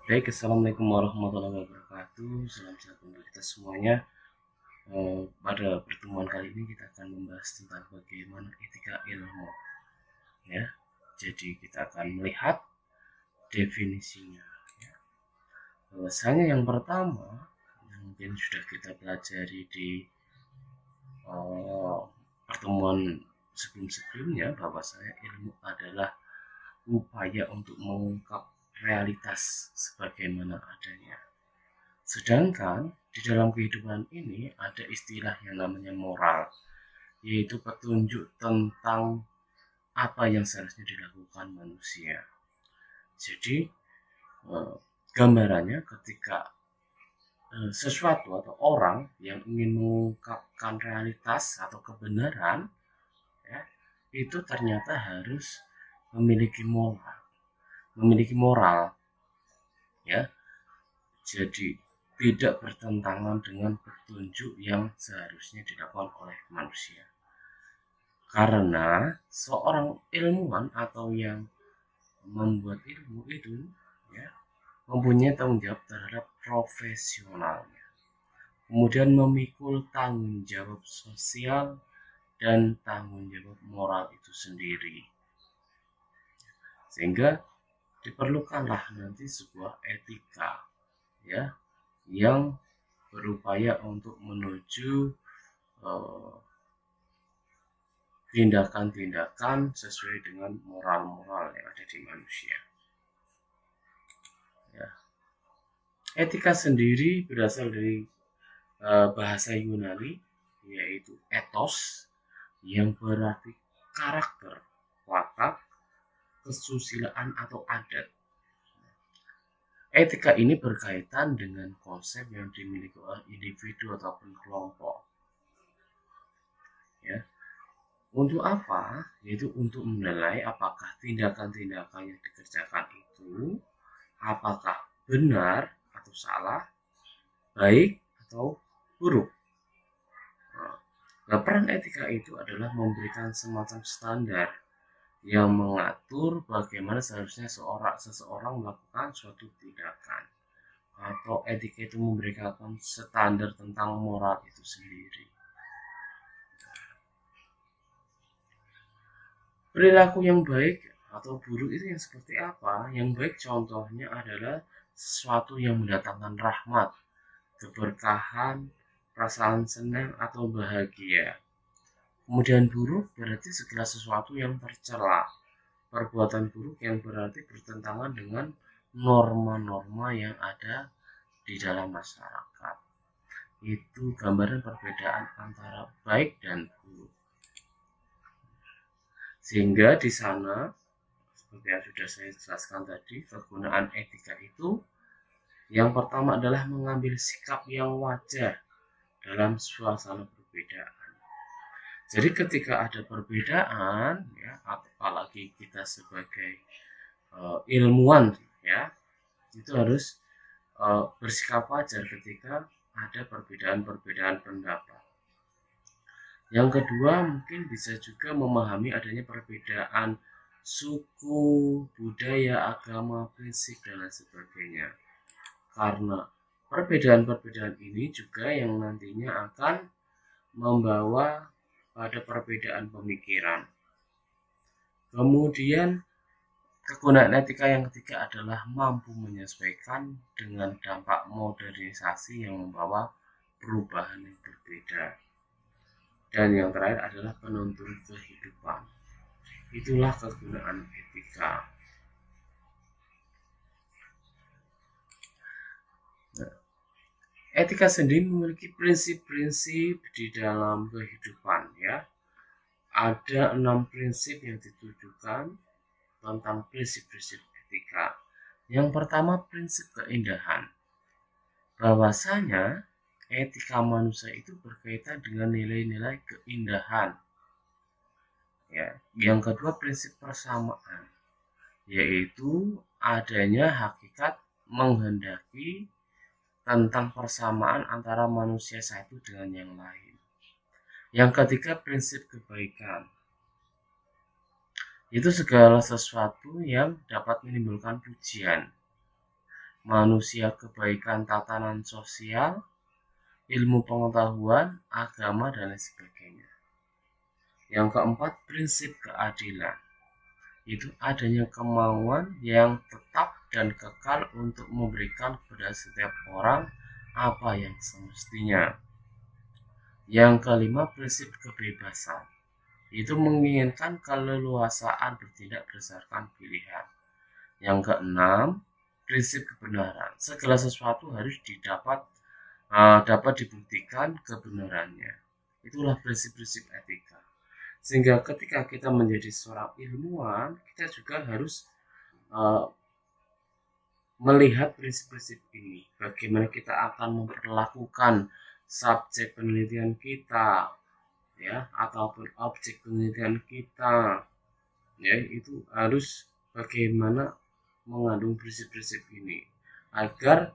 Baik, Assalamualaikum warahmatullahi wabarakatuh. Salam sehat untuk kita semuanya. Pada pertemuan kali ini kita akan membahas tentang bagaimana etika ilmu. Ya, jadi kita akan melihat definisinya. Ya. Bahwasanya yang pertama, yang mungkin sudah kita pelajari di uh, pertemuan sebelum-sebelumnya, bahwasanya ilmu adalah upaya untuk mengungkap realitas sebagaimana adanya. Sedangkan di dalam kehidupan ini ada istilah yang namanya moral, yaitu petunjuk tentang apa yang seharusnya dilakukan manusia. Jadi gambarannya ketika sesuatu atau orang yang ingin mengungkapkan realitas atau kebenaran, ya, itu ternyata harus memiliki moral, ya. Jadi tidak bertentangan dengan petunjuk yang seharusnya dilakukan oleh manusia. Karena seorang ilmuwan atau yang membuat ilmu itu, ya, mempunyai tanggung jawab terhadap profesionalnya. Kemudian memikul tanggung jawab sosial dan tanggung jawab moral itu sendiri. Sehingga diperlukanlah nanti sebuah etika, ya, yang berupaya untuk menuju tindakan-tindakan sesuai dengan moral-moral yang ada di manusia. Ya. Etika sendiri berasal dari bahasa Yunani, yaitu ethos, yang berarti karakter, watak, kesusilaan atau adat. Etika ini berkaitan dengan konsep yang dimiliki oleh individu ataupun kelompok. Ya. Untuk apa? Yaitu untuk menilai apakah tindakan-tindakan yang dikerjakan itu apakah benar atau salah, baik atau buruk. Nah, peran etika itu adalah memberikan semacam standar yang mengatur bagaimana seharusnya seseorang melakukan suatu tindakan, atau etika itu memberikan standar tentang moral itu sendiri. Perilaku yang baik atau buruk itu yang seperti apa? Yang baik contohnya adalah sesuatu yang mendatangkan rahmat, keberkahan, perasaan senang atau bahagia. Kemudian buruk berarti segala sesuatu yang tercela, perbuatan buruk yang berarti bertentangan dengan norma-norma yang ada di dalam masyarakat. Itu gambaran perbedaan antara baik dan buruk. Sehingga di sana, seperti yang sudah saya jelaskan tadi, kegunaan etika itu yang pertama adalah mengambil sikap yang wajar dalam suasana perbedaan. Jadi ketika ada perbedaan, ya, apalagi kita sebagai ilmuwan, ya, itu harus bersikap wajar ketika ada perbedaan-perbedaan pendapat. Yang kedua, mungkin bisa juga memahami adanya perbedaan suku, budaya, agama, prinsip, dan lain sebagainya. Karena perbedaan-perbedaan ini juga yang nantinya akan membawa pada perbedaan pemikiran. Kemudian kegunaan etika yang ketiga adalah mampu menyesuaikan dengan dampak modernisasi yang membawa perubahan yang berbeda. Dan yang terakhir adalah penuntun kehidupan. Itulah kegunaan etika. Nah, etika sendiri memiliki prinsip-prinsip di dalam kehidupan, ya. Ada 6 prinsip yang ditujukan tentang prinsip-prinsip etika. Yang pertama, prinsip keindahan. Bahwasanya etika manusia itu berkaitan dengan nilai-nilai keindahan. Ya. Yang kedua, prinsip persamaan, yaitu adanya hakikat menghendaki tentang persamaan antara manusia satu dengan yang lain. Yang ketiga, prinsip kebaikan, itu segala sesuatu yang dapat menimbulkan pujian. manusia, kebaikan, tatanan sosial, ilmu pengetahuan, agama, dan lain sebagainya. Yang keempat, prinsip keadilan. Itu adanya kemauan yang tetap dan kekal untuk memberikan kepada setiap orang apa yang semestinya. Yang kelima, prinsip kebebasan. Itu menginginkan keleluasaan bertindak berdasarkan pilihan. Yang keenam, prinsip kebenaran. Segala sesuatu harus dapat dibuktikan kebenarannya. Itulah prinsip-prinsip etika. Sehingga ketika kita menjadi seorang ilmuwan, kita juga harus melihat prinsip-prinsip ini. Bagaimana kita akan memperlakukan subjek penelitian kita, ya, ataupun objek penelitian kita, ya, itu harus bagaimana mengandung prinsip-prinsip ini agar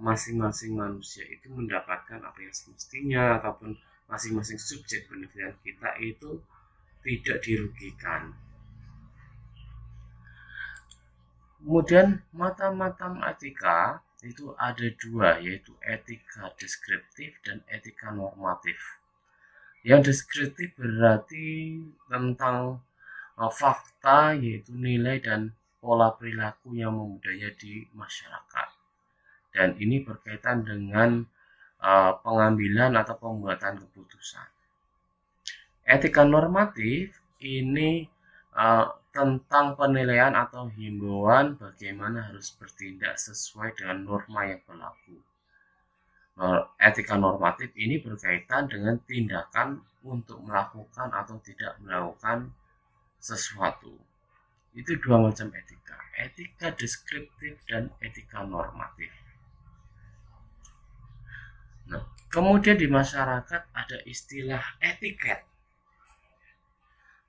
masing-masing manusia itu mendapatkan apa yang semestinya, ataupun masing-masing subjek penelitian kita itu tidak dirugikan. Kemudian mata-mata etika itu ada dua, yaitu etika deskriptif dan etika normatif. Yang deskriptif berarti tentang fakta, yaitu nilai dan pola perilaku yang membudaya di masyarakat. Dan ini berkaitan dengan pengambilan atau pembuatan keputusan. Etika normatif ini tentang penilaian atau himbauan bagaimana harus bertindak sesuai dengan norma yang berlaku. Etika normatif ini berkaitan dengan tindakan untuk melakukan atau tidak melakukan sesuatu. Itu dua macam etika, etika deskriptif dan etika normatif. Nah, kemudian di masyarakat ada istilah etiket.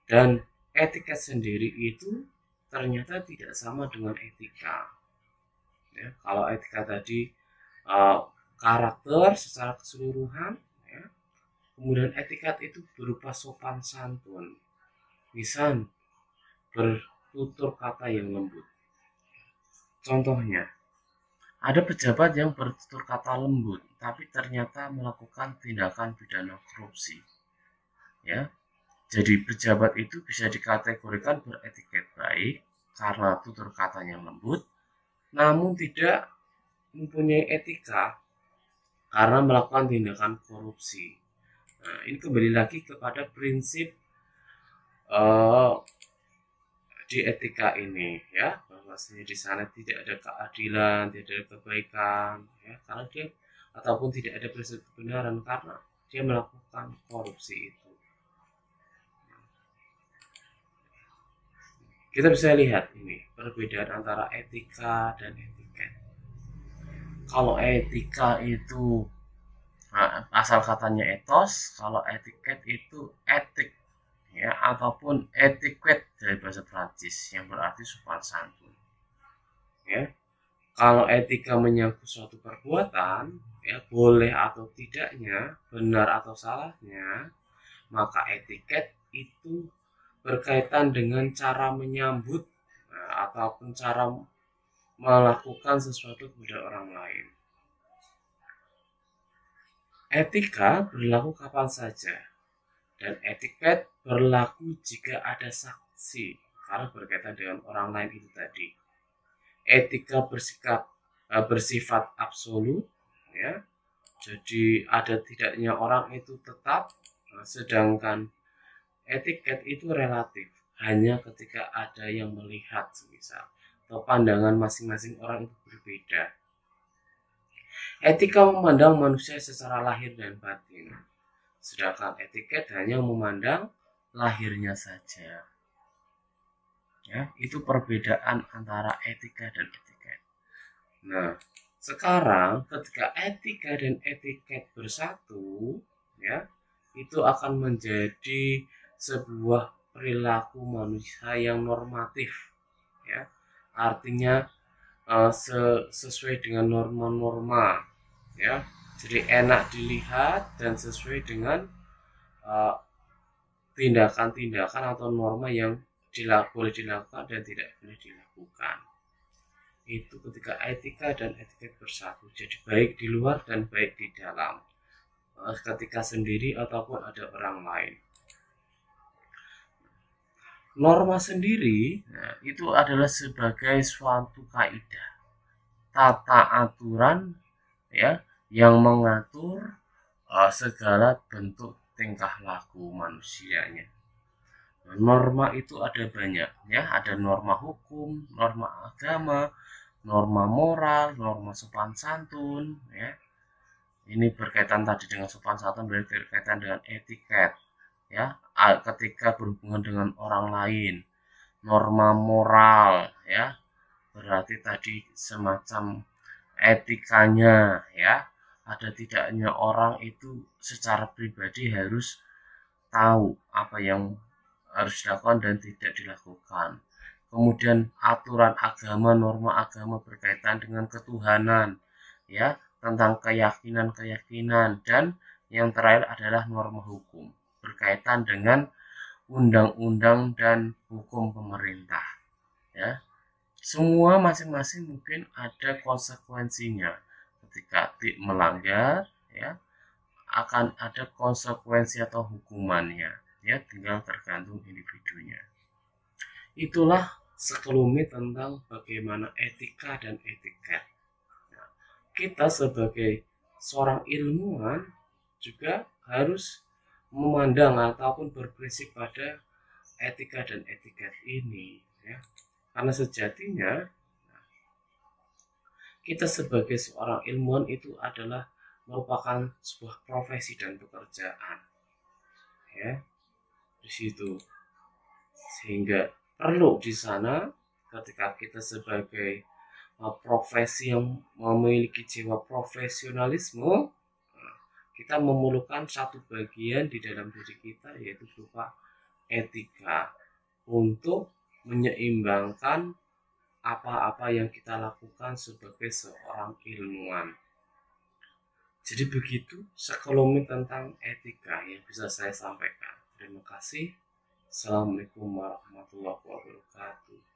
Dan etiket sendiri itu ternyata tidak sama dengan etika. Ya, kalau etika tadi karakter secara keseluruhan, ya. Kemudian etiket itu berupa sopan santun, misal bertutur kata yang lembut. Contohnya, ada pejabat yang bertutur kata lembut, tapi ternyata melakukan tindakan pidana korupsi. Ya, jadi pejabat itu bisa dikategorikan beretiket baik karena tutur katanya lembut, namun tidak mempunyai etika karena melakukan tindakan korupsi. Nah, ini kembali lagi kepada prinsip di etika ini, ya, bahwasanya di sana tidak ada keadilan, tidak ada kebaikan, ya, karena dia ataupun tidak ada prinsip kebenaran karena dia melakukan korupsi itu. Kita bisa lihat ini perbedaan antara etika dan etiket. Kalau etika itu asal katanya etos, kalau etiket itu etik, ya, ataupun etiquette dari bahasa Prancis yang berarti sopan santun. Ya, kalau etika menyangkut suatu perbuatan, ya, boleh atau tidaknya, benar atau salahnya, maka etiket itu berkaitan dengan cara menyambut ataupun cara melakukan sesuatu kepada orang lain. Etika berlaku kapan saja, dan etiket berlaku jika ada saksi karena berkaitan dengan orang lain itu tadi. Etika bersifat absolut, ya, jadi ada tidaknya orang itu tetap, sedangkan etiket itu relatif, hanya ketika ada yang melihat semisal atau pandangan masing-masing orang itu berbeda. Etika memandang manusia secara lahir dan batin, sedangkan etiket hanya memandang lahirnya saja. Ya, itu perbedaan antara etika dan etiket. Nah, sekarang ketika etika dan etiket bersatu, ya, itu akan menjadi sebuah perilaku manusia yang normatif, ya, artinya sesuai dengan norma-norma, ya, jadi enak dilihat dan sesuai dengan tindakan-tindakan atau norma yang boleh dilakukan dan tidak boleh dilakukan. itu ketika etika dan etiket bersatu, jadi baik di luar dan baik di dalam, ketika sendiri ataupun ada orang lain. Norma sendiri itu adalah sebagai suatu kaidah, tata aturan ya yang mengatur segala bentuk tingkah laku manusianya. Norma itu ada banyak ya, ada norma hukum, norma agama, norma moral, norma sopan santun ya. Ini berkaitan tadi dengan sopan santun, berkaitan dengan etiket ya, ketika berhubungan dengan orang lain. Norma moral ya, berarti tadi semacam etikanya ya, ada tidaknya orang itu secara pribadi harus tahu apa yang harus dilakukan dan tidak dilakukan. Kemudian aturan agama, norma agama berkaitan dengan ketuhanan ya, tentang keyakinan-keyakinan, dan yang terakhir adalah norma hukum berkaitan dengan undang-undang dan hukum pemerintah ya. Semua masing-masing mungkin ada konsekuensinya. Ketika melanggar ya, akan ada konsekuensi atau hukumannya ya, tinggal tergantung individunya. Itulah sekelumit tentang bagaimana etika dan etiket. Nah, kita sebagai seorang ilmuwan juga harus memandang ataupun berprinsip pada etika dan etiket ini ya. Karena sejatinya kita sebagai seorang ilmuwan itu adalah merupakan sebuah profesi dan pekerjaan ya di situ, sehingga perlu di sana ketika kita sebagai profesi yang memiliki jiwa profesionalisme, kita memerlukan satu bagian di dalam diri kita, yaitu berupa etika, untuk menyeimbangkan apa-apa yang kita lakukan sebagai seorang ilmuwan. Jadi begitu sekelumit tentang etika yang bisa saya sampaikan. Terima kasih. Assalamualaikum warahmatullahi wabarakatuh.